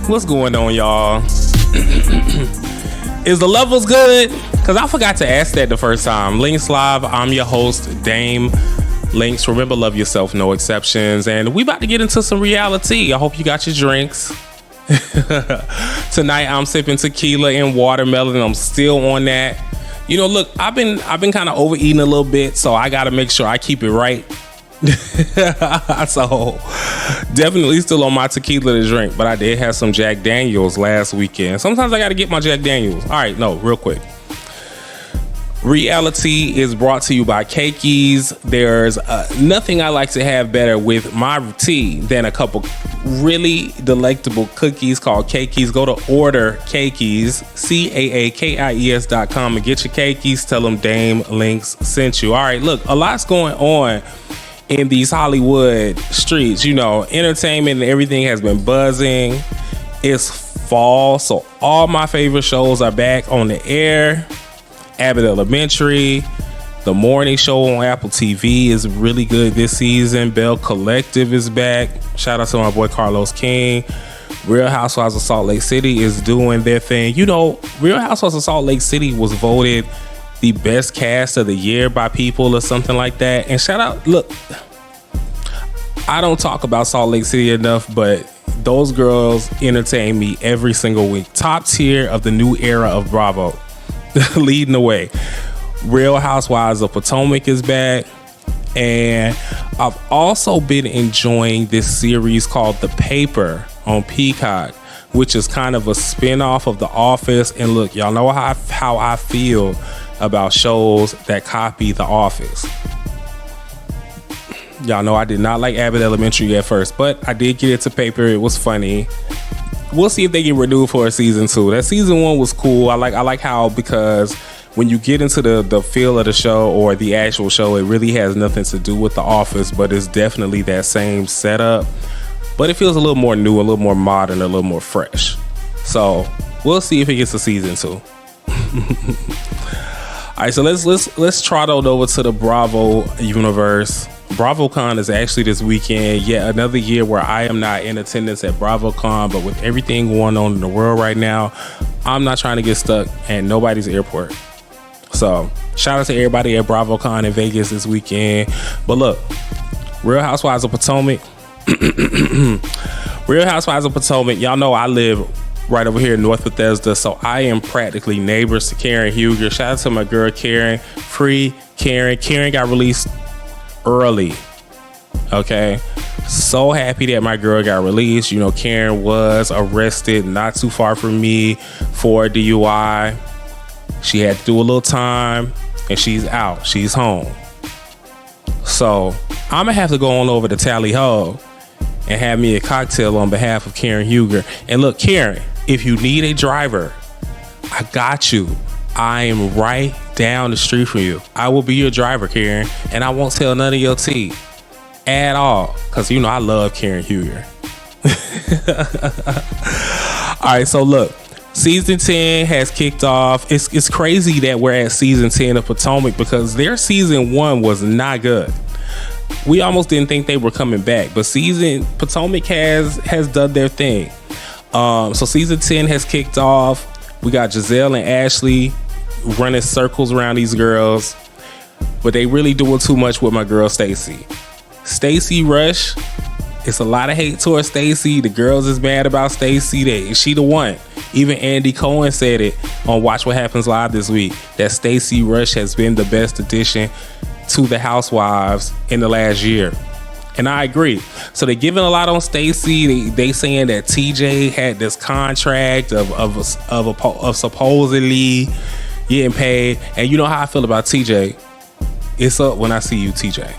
What's going on, y'all? Is the levels good? Because I forgot to ask that the first time. LYNX Live, I'm your host, Dame LYNX. Remember, love yourself, no exceptions. And we about to get into some reality. I hope you got your drinks. Tonight, I'm sipping tequila and watermelon. I'm still on that. You know, look, I've been kind of overeating a little bit, so I got to make sure I keep it right. So definitely still on my tequila to drink, but I did have some Jack Daniels last weekend. Sometimes I got to get my Jack Daniels. All right, no, real quick. RealiTEA is brought to you by Cakeys. There's nothing I like to have better with my tea than a couple really delectable cookies called Cakeys. Go to order Cakeys, CAAKIES.com, and get your Cakeys. Tell them Dame LYNX sent you. All right, look, a lot's going on in these Hollywood streets. You know, entertainment and everything has been buzzing. It's fall, so all my favorite shows are back on the air. Abbott Elementary, the morning show on Apple TV is really good this season. Bell Collective is back. Shout out to my boy Carlos King. Real Housewives of Salt Lake City is doing their thing. You know, Real Housewives of Salt Lake City was voted the best cast of the year by People or something like that. And shout out, look, I don't talk about Salt Lake City enough, but those girls entertain me every single week. Top tier of the new era of Bravo. Leading the way. Real Housewives of Potomac is back. And I've also been enjoying this series called The Paper on Peacock, which is kind of a spinoff of The Office. And look, y'all know how I feel about shows that copy The Office. Y'all know I did not like Abbott Elementary at first, but I did get it to Paper. It was funny. We'll see if they get renewed for a season 2. That season 1 was cool. I like how, because when you get into the feel of the show or the actual show, it really has nothing to do with The Office, but it's definitely that same setup. But it feels a little more new, a little more modern, a little more fresh. So we'll see if it gets a season 2. All right, so let's trot on over to the Bravo universe. BravoCon is actually this weekend. Yet another year where I am not in attendance at BravoCon, but with everything going on in the world right now, I'm not trying to get stuck at nobody's airport. So shout out to everybody at BravoCon in Vegas this weekend. But look, Real Housewives of Potomac. Real Housewives of Potomac. Y'all know I live right over here in North Bethesda, so I am practically neighbors to Karen Huger. Shout out to my girl Karen. Free Karen. Karen got released early. Okay, so happy that my girl got released. You know, Karen was arrested not too far from me for a DUI. She had to do a little time and she's out. She's home. So I'm gonna have to go on over to Tally Ho and have me a cocktail on behalf of Karen Huger. And look, Karen, if you need a driver, I got you. I am right down the street from you. I will be your driver, Karen, and I won't tell none of your tea at all, because you know I love Karen Huger. All right, so look, season 10 has kicked off. It's crazy that we're at season 10 of Potomac, because their season 1 was not good. We almost didn't think they were coming back, but Potomac has done their thing. So season 10 has kicked off. We got Giselle and Ashley running circles around these girls, but they really doing too much with my girl Stacey. Stacey Rush, it's a lot of hate towards Stacey. The girls is mad about Stacey. She the one. Even Andy Cohen said it on Watch What Happens Live this week, that Stacey Rush has been the best addition to the Housewives in the last year. And I agree. So they're giving a lot on Stacey. They saying that TJ had this contract of supposedly getting paid. And you know how I feel about TJ. It's up when I see you, TJ.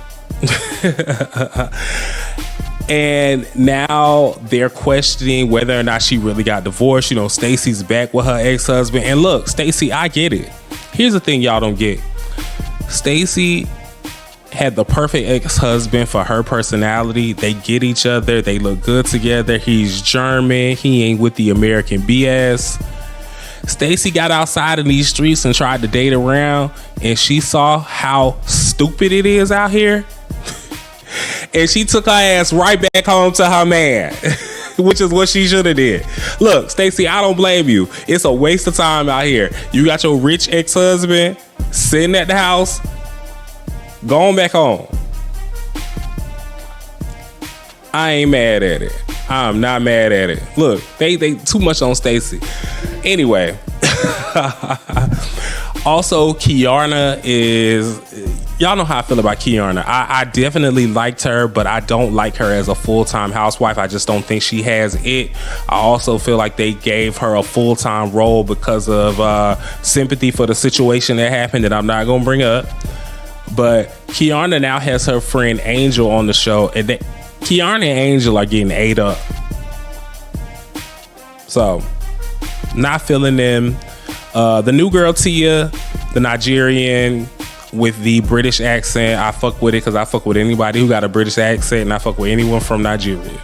And now they're questioning whether or not she really got divorced. You know, Stacey's back with her ex-husband. And look, Stacey, I get it. Here's the thing y'all don't get. Stacey had the perfect ex-husband for her personality. They get each other. They look good together. He's German. He ain't with the American BS. Stacey got outside in these streets and tried to date around, and she saw how stupid it is out here. And she took her ass right back home to her man. which is what she should have did. Look, Stacey, I don't blame you. It's a waste of time out here. You got your rich ex-husband sitting at the house. Go on back home. I ain't mad at it. I'm not mad at it. Look, they too much on Stacey. Anyway. Also, Kiarna is... Y'all know how I feel about Kiarna. I definitely liked her, but I don't like her as a full-time housewife. I just don't think she has it. I also feel like they gave her a full-time role because of sympathy for the situation that happened that I'm not going to bring up. But Kiarna now has her friend Angel on the show, and Kiarna and Angel are getting ate up. So, not feeling them. The new girl, Tia, the Nigerian with the British accent, I fuck with it because I fuck with anybody who got a British accent, and I fuck with anyone from Nigeria.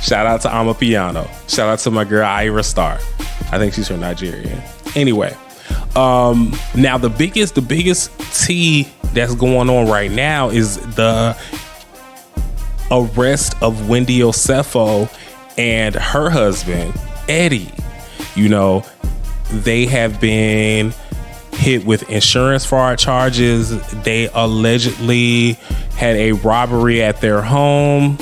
Shout out to Amapiano. Shout out to my girl, Ira Star. I think she's from Nigeria. Anyway, now the biggest tea that's going on right now is the arrest of Wendy Osefo and her husband, Eddie. You know, they have been hit with insurance fraud charges. They allegedly had a robbery at their home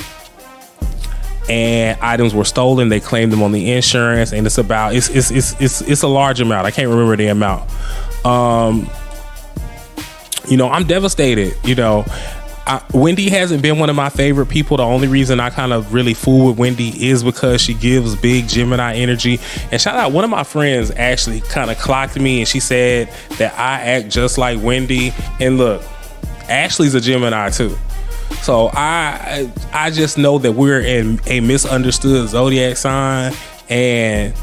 and items were stolen. They claimed them on the insurance, and it's a large amount. I can't remember the amount. You know, I'm devastated. You know, Wendy hasn't been one of my favorite people. The only reason I kind of really fool with Wendy is because she gives big Gemini energy. And shout out, one of my friends actually kind of clocked me, and she said that I act just like Wendy. And look, Ashley's a Gemini too. So I just know that we're in a misunderstood zodiac sign, and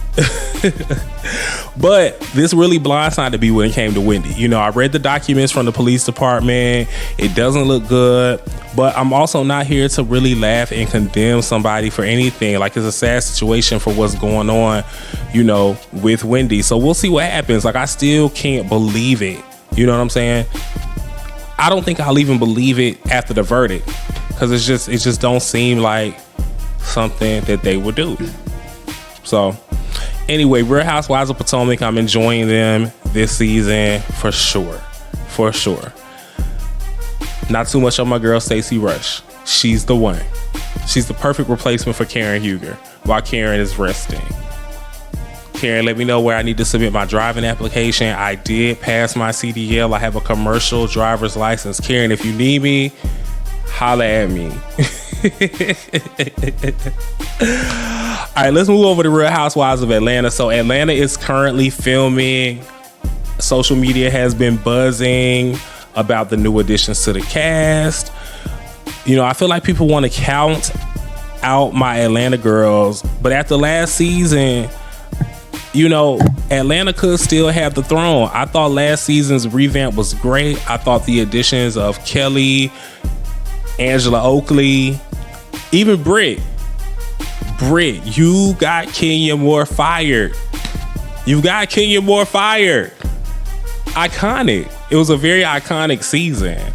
but this really blindsided me when it came to Wendy. You know, I read the documents from the police department. It doesn't look good, but I'm also not here to really laugh and condemn somebody for anything. Like, it's a sad situation for what's going on, you know, with Wendy. So we'll see what happens. Like, I still can't believe it. You know what I'm saying? I don't think I'll even believe it after the verdict, because it just don't seem like something that they would do. So anyway, Real Housewives of Potomac, I'm enjoying them this season for sure. For sure. Not too much on my girl Stacey Rush. She's the one. She's the perfect replacement for Karen Huger while Karen is resting. Karen, let me know where I need to submit my driving application. I did pass my CDL. I have a commercial driver's license. Karen, if you need me, holla at me. All right, let's move over to Real Housewives of Atlanta. So Atlanta is currently filming. Social media has been buzzing about the new additions to the cast. You know, I feel like people want to count out my Atlanta girls, but after last season, you know, Atlanta could still have the throne. I thought last season's revamp was great. I thought the additions of Kelly, Angela Oakley, even Britt, you got Kenya Moore fired. You got Kenya Moore fired. Iconic. It was a very iconic season.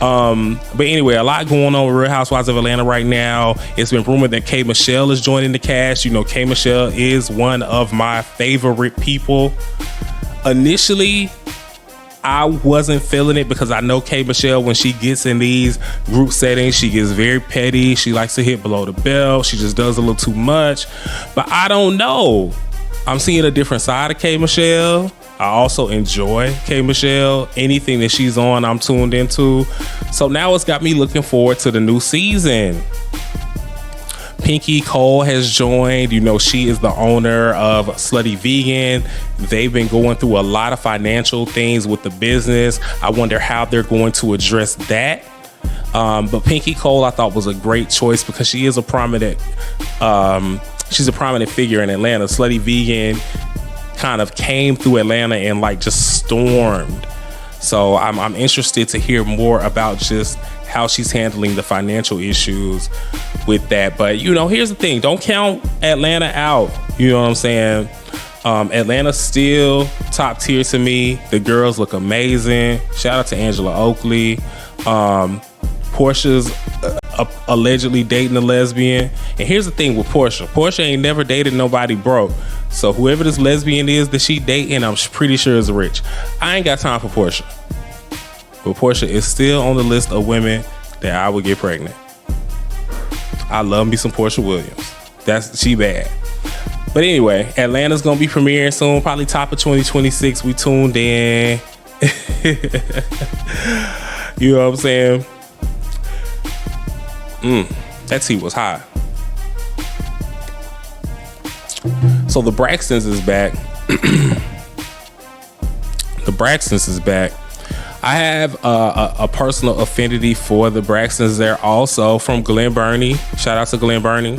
But anyway, a lot going on with Real Housewives of Atlanta right now. It's been rumored that K. Michelle is joining the cast. You know, K. Michelle is one of my favorite people. Initially, I wasn't feeling it because I know K. Michelle, when she gets in these group settings, she gets very petty. She likes to hit below the belt. She just does a little too much. But I don't know. I'm seeing a different side of K. Michelle. I also enjoy K. Michelle. Anything that she's on, I'm tuned into. So now it's got me looking forward to the new season. Pinky Cole has joined. You know, she is the owner of Slutty Vegan. They've been going through a lot of financial things with the business. I wonder how they're going to address that. But Pinky Cole, I thought, was a great choice because she is a prominent, she's a prominent figure in Atlanta. Slutty Vegan kind of came through Atlanta and like just stormed. So I'm interested to hear more about just how she's handling the financial issues with that. But, you know, here's the thing. Don't count Atlanta out. You know what I'm saying? Atlanta's still top tier to me. The girls look amazing. Shout out to Angela Oakley. Portia's allegedly dating a lesbian. And here's the thing with Portia ain't never dated nobody broke. So whoever this lesbian is that she dating, I'm pretty sure is rich. I ain't got time for Portia. But Portia is still on the list of women that I would get pregnant. I love me some Portia Williams. She bad. But anyway, Atlanta's gonna be premiering soon, probably top of 2026. We tuned in. You know what I'm saying? That tea was hot. So the Braxtons is back. The Braxtons is back. I have a personal affinity for the Braxtons. They're also from Glen Burnie. Shout out to Glen Burnie.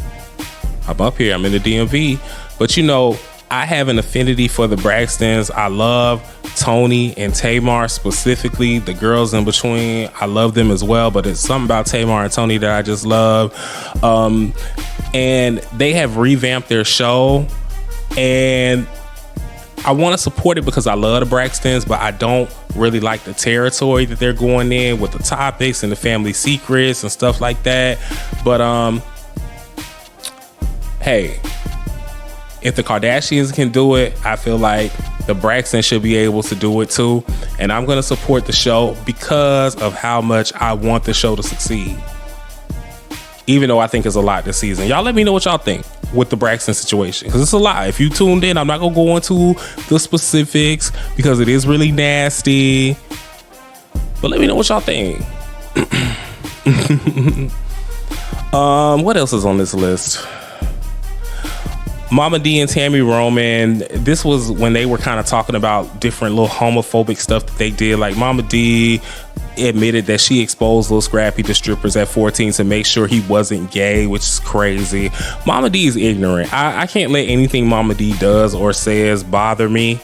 I'm up here. I'm in the DMV. But you know, I have an affinity for the Braxtons. I love Tony and Tamar specifically. The girls in between, I love them as well. But it's something about Tamar and Tony that I just love. And they have revamped their show. And I want to support it because I love the Braxtons, but I don't really like the territory that they're going in with the topics and the family secrets and stuff like that. But hey, if the Kardashians can do it, I feel like the Braxtons should be able to do it too. And I'm going to support the show because of how much I want the show to succeed. Even though I think it's a lot this season. Y'all let me know what y'all think with the Braxton situation, because it's a lot. If you tuned in, I'm not gonna go into the specifics because it is really nasty, but let me know what y'all think. What else is on this list? Mama D and Tammy Roman. This was when they were kind of talking about different little homophobic stuff that they did. Like Mama D admitted that she exposed Lil Scrappy to strippers at 14 to make sure he wasn't gay, which is crazy. Mama D is ignorant. I can't let anything Mama D does or says bother me.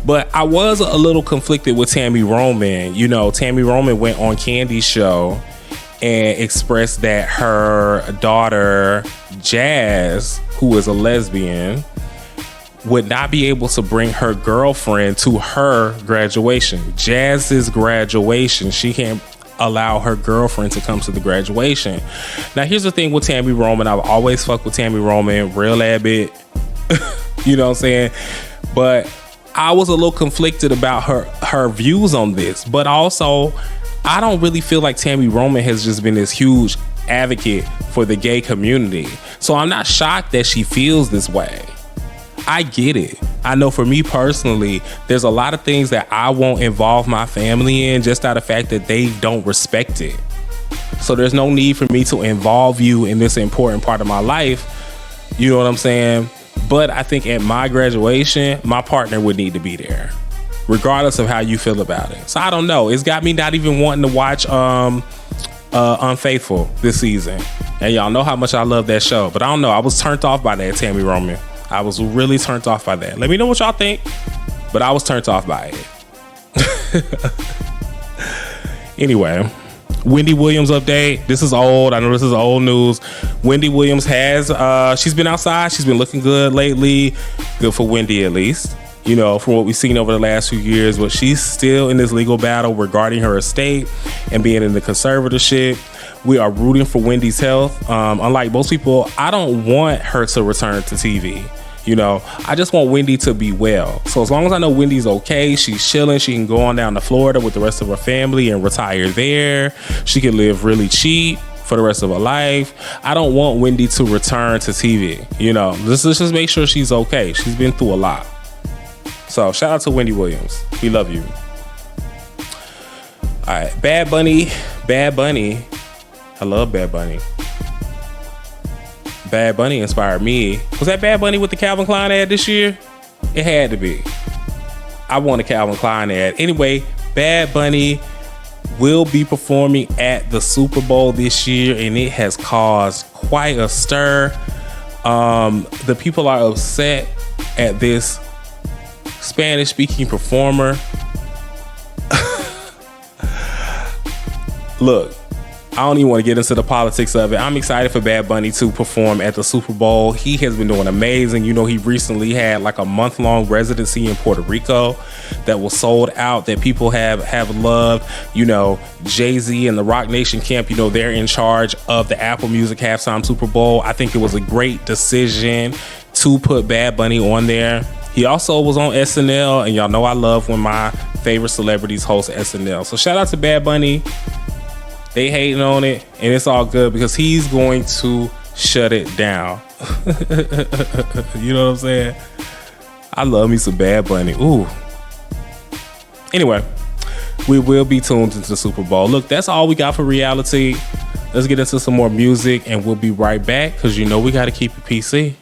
But I was a little conflicted with Tammy Roman. You know, Tammy Roman went on Candy's show and expressed that her daughter Jazz, who is a lesbian, would not be able to bring her girlfriend to her graduation. Jazz's graduation. She can't allow her girlfriend to come to the graduation. Now, here's the thing with Tammy Roman. I've always fucked with Tammy Roman. Real abbot. You know what I'm saying? But I was a little conflicted about her views on this. But also, I don't really feel like Tammy Roman has just been this huge advocate for the gay community. So I'm not shocked that she feels this way. I get it. I know for me personally, there's a lot of things that I won't involve my family in just out of the fact that they don't respect it. So there's no need for me to involve you in this important part of my life. You know what I'm saying? But I think at my graduation, my partner would need to be there, regardless of how you feel about it. So I don't know. It's got me not even wanting to watch Unfaithful this season. And y'all know how much I love that show. But I don't know. I was turned off by that, Tammy Roman. I was really turned off by that. Let me know what y'all think. But I was turned off by it. Anyway, Wendy Williams update. This is old. I know this is old news. Wendy Williams has, she's been outside. She's been looking good lately. Good for Wendy, at least. You know, from what we've seen over the last few years. But she's still in this legal battle regarding her estate and being in the conservatorship. We are rooting for Wendy's health. Unlike most people, I don't want her to return to TV. You know, I just want Wendy to be well. So as long as I know Wendy's okay, she's chilling, she can go on down to Florida with the rest of her family and retire there. She can live really cheap for the rest of her life. I don't want Wendy to return to TV. You know, let's just make sure she's okay. She's been through a lot. So shout out to Wendy Williams. We love you. All right, Bad Bunny. I love Bad Bunny. Bad Bunny inspired me. Was that Bad Bunny with the Calvin Klein ad this year? It had to be. I want a Calvin Klein ad. Anyway, Bad Bunny will be performing at the Super Bowl this year, and it has caused quite a stir. The people are upset at this Spanish-speaking performer. Look, I don't even want to get into the politics of it. I'm excited for Bad Bunny to perform at the Super Bowl. He has been doing amazing. You know, he recently had like a month-long residency in Puerto Rico that was sold out, that people have loved. You know, Jay-Z and the Rock Nation camp, you know, they're in charge of the Apple Music halftime Super Bowl. I think it was a great decision to put Bad Bunny on there. He also was on SNL, and y'all know I love when my favorite celebrities host SNL. So shout out to Bad Bunny. They hating on it, and it's all good because he's going to shut it down. You know what I'm saying? I love me some Bad Bunny. Ooh. Anyway, we will be tuned into the Super Bowl. Look, that's all we got for reality. Let's get into some more music, and we'll be right back because you know we got to keep it PC.